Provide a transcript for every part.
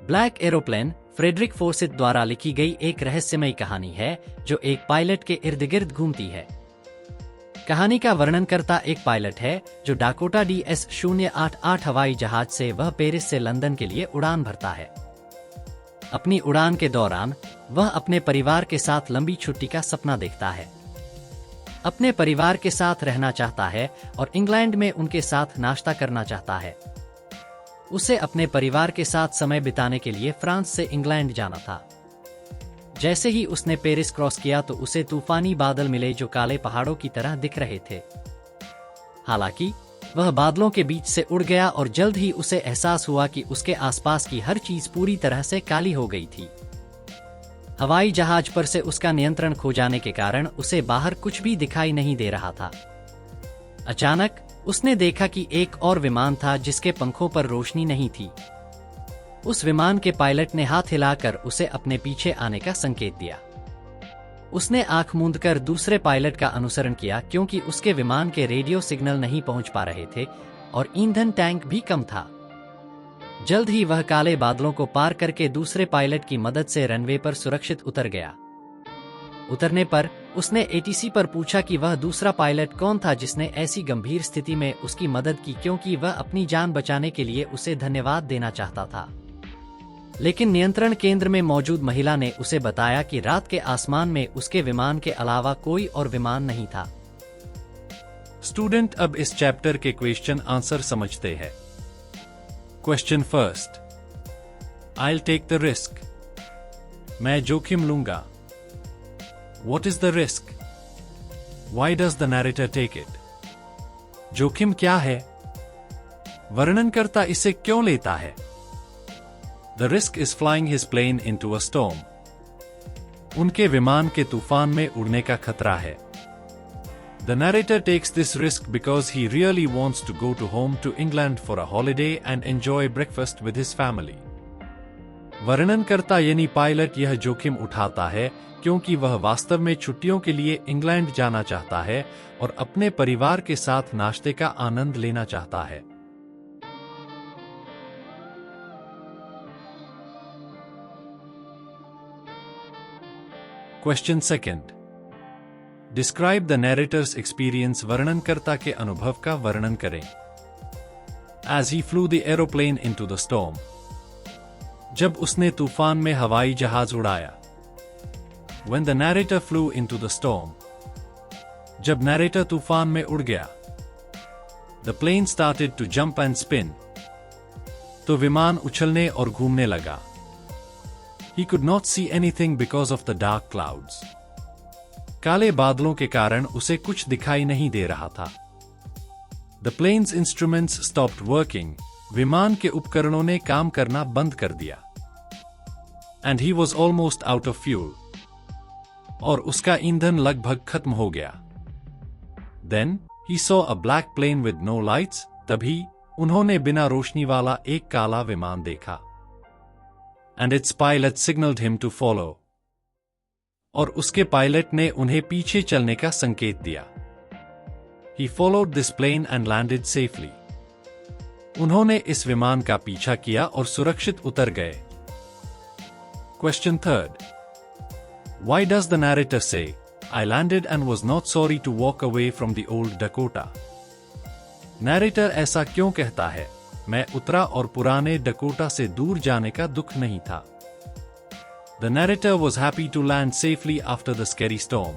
Black aeroplane Frederick Forsythe द्वारा लिखी गई एक रहस्यमयी कहानी है जो एक पायलट के इर्द गिर्द घूमती है। कहानी का वर्णनकर्ता एक पायलट है जो डाकोटा DS-088 हवाई जहाज से वह पेरिस से लंदन के लिए उड़ान भरता है। अपनी उड़ान के दौरान वह अपने परिवार के साथ लंबी छुट्टी का सपना देखता है। अपने परिवार के साथ रहना चाहता है और इंग्लैंड में उनके साथ नाश्ता करना चाहता है। उसे अपने परिवार के साथ समय बिताने के लिए फ्रांस से इंग्लैंड जाना था। जैसे ही उसने पेरिस क्रॉस किया तो उसे तूफानी बादल मिले जो काले पहाड़ों की तरह दिख रहे थे। हालांकि वह बादलों के बीच से उड़ गया और जल्द ही उसे एहसास हुआ कि उसके आसपास की हर चीज पूरी तरह से काली हो गई थी। हवाई जहाज पर से उसका नियंत्रण खो जाने के कारण उसे बाहर कुछ भी दिखाई नहीं दे रहा था। अचानक उसने देखा कि एक और विमान था जिसके पंखों पर रोशनी नहीं थी। उस विमान के पायलट ने हाथ हिलाकर उसे अपने पीछे आने का संकेत दिया। उसने आंख मूंदकर दूसरे पायलट का अनुसरण किया क्योंकि उसके विमान के रेडियो सिग्नल नहीं पहुंच पा रहे थे और ईंधन टैंक भी कम था। जल्द ही वह काले बादलों को पार करके दूसरे पायलट की मदद से रनवे पर सुरक्षित उतर गया। उतरने पर उसने ATC पर पूछा कि वह दूसरा पायलट कौन था जिसने ऐसी गंभीर स्थिति में उसकी मदद की, क्योंकि वह अपनी जान बचाने के लिए उसे धन्यवाद देना चाहता था। लेकिन नियंत्रण केंद्र में मौजूद महिला ने उसे बताया कि रात के आसमान में उसके विमान के अलावा कोई और विमान नहीं था। स्टूडेंट, अब इस चैप्टर के क्वेश्चन आंसर समझते हैं। Question first, I'll take the risk. मैं जोखिम लूंगा। What is the risk? Why does the narrator take it? जोखिम क्या है? वर्णनकर्ता इसे क्यों लेता है? The risk is flying his plane into a storm. उनके विमान के तूफान में उड़ने का खतरा है। The narrator takes this risk because he really wants to go to home to England for a holiday and enjoy breakfast with his family. वर्णनकर्ता यानी पायलट यह जोखिम उठाता है क्योंकि वह वास्तव में छुट्टियों के लिए इंग्लैंड जाना चाहता है और अपने परिवार के साथ नाश्ते का आनंद लेना चाहता है। Question second, describe the narrator's experience. वर्णनकर्ता के अनुभव का वर्णन करें। As he flew the aeroplane into the storm. जब उसने तूफान में हवाई जहाज उड़ाया। When the narrator flew into the storm. जब नैरेटर तूफान में उड़ गया। The plane started to jump and spin. तो विमान उछलने और घूमने लगा। He could not see anything because of the dark clouds. काले बादलों के कारण उसे कुछ दिखाई नहीं दे रहा था। The plane's instruments stopped working. विमान के उपकरणों ने काम करना बंद कर दिया। And he was almost out of fuel. और उसका ईंधन लगभग खत्म हो गया। Then he saw a black plane with no lights. तभी उन्होंने बिना रोशनी वाला एक काला विमान देखा। And its pilot signaled him to follow. और उसके पायलट ने उन्हें पीछे चलने का संकेत दिया। He followed this plane and landed safely. उन्होंने इस विमान का पीछा किया और सुरक्षित उतर गए। Question third, Why does the narrator say, I landed and was not sorry to walk away from the old Dakota? Narrator ऐसा क्यों कहता है, मैं उतरा और पुराने डकोटा से दूर जाने का दुख नहीं था। The narrator was happy to land safely after the scary storm.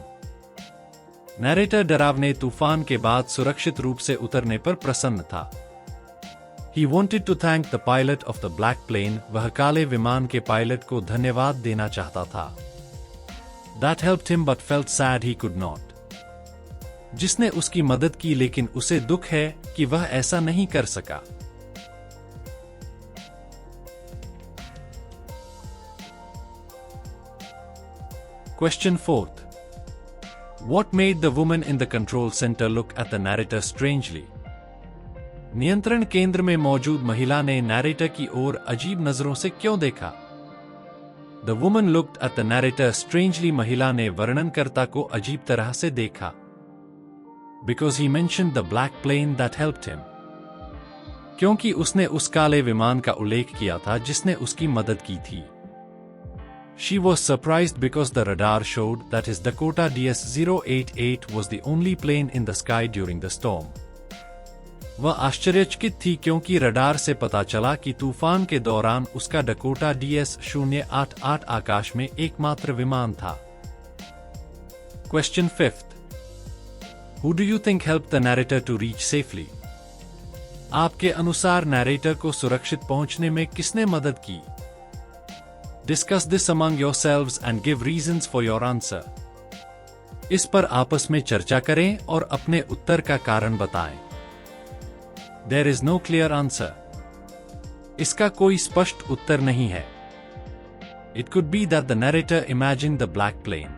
Narrator डरावने तूफान के बाद सुरक्षित रूप से उतरने पर प्रसन्न था। He wanted to thank the pilot of the black plane. वह काले विमान के पायलट को धन्यवाद देना चाहता था। That helped him but felt sad he could not. जिसने उसकी मदद की लेकिन उसे दुख है कि वह ऐसा नहीं कर सका। Question fourth. What made the woman in the control center look at the narrator strangely? नियंत्रण केंद्र में मौजूद महिला ने नैरेटर की ओर अजीब नजरों से क्यों देखा? The woman looked at the narrator strangely. महिला ने वर्णनकर्ता को अजीब तरह से देखा। Because he mentioned the black plane that helped him. क्योंकि उसने उस काले विमान का उल्लेख किया था जिसने उसकी मदद की थी। She was surprised because the radar showed that his Dakota DS-088 was the only plane in the sky during the storm. वह आश्चर्यचकित थी क्योंकि रडार से पता चला कि तूफान के दौरान उसका डकोटा DS-088 आकाश में एकमात्र विमान था। Question 5th. Who do you think helped the narrator to reach safely? आपके अनुसार नैरेटर को सुरक्षित पहुंचने में किसने मदद की? Discuss this among yourselves and give reasons for your answer. इस पर आपस में चर्चा करें और अपने उत्तर का कारण बताएं। There is no clear answer. इसका कोई स्पष्ट उत्तर नहीं है। It could be that the narrator imagined the black plane.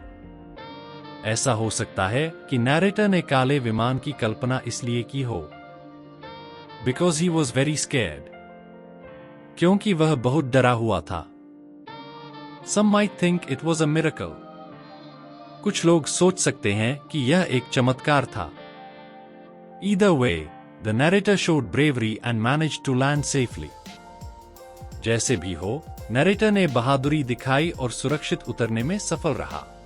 ऐसा हो सकता है कि नैरेटर ने काले विमान की कल्पना इसलिए की हो Because he was very scared. क्योंकि वह बहुत डरा हुआ था। Some might think it was a miracle. कुछ लोग सोच सकते हैं कि यह एक चमत्कार था। Either way, the narrator showed bravery and managed to land safely. जैसे भी हो, नैरेटर ने बहादुरी दिखाई और सुरक्षित उतरने में सफल रहा।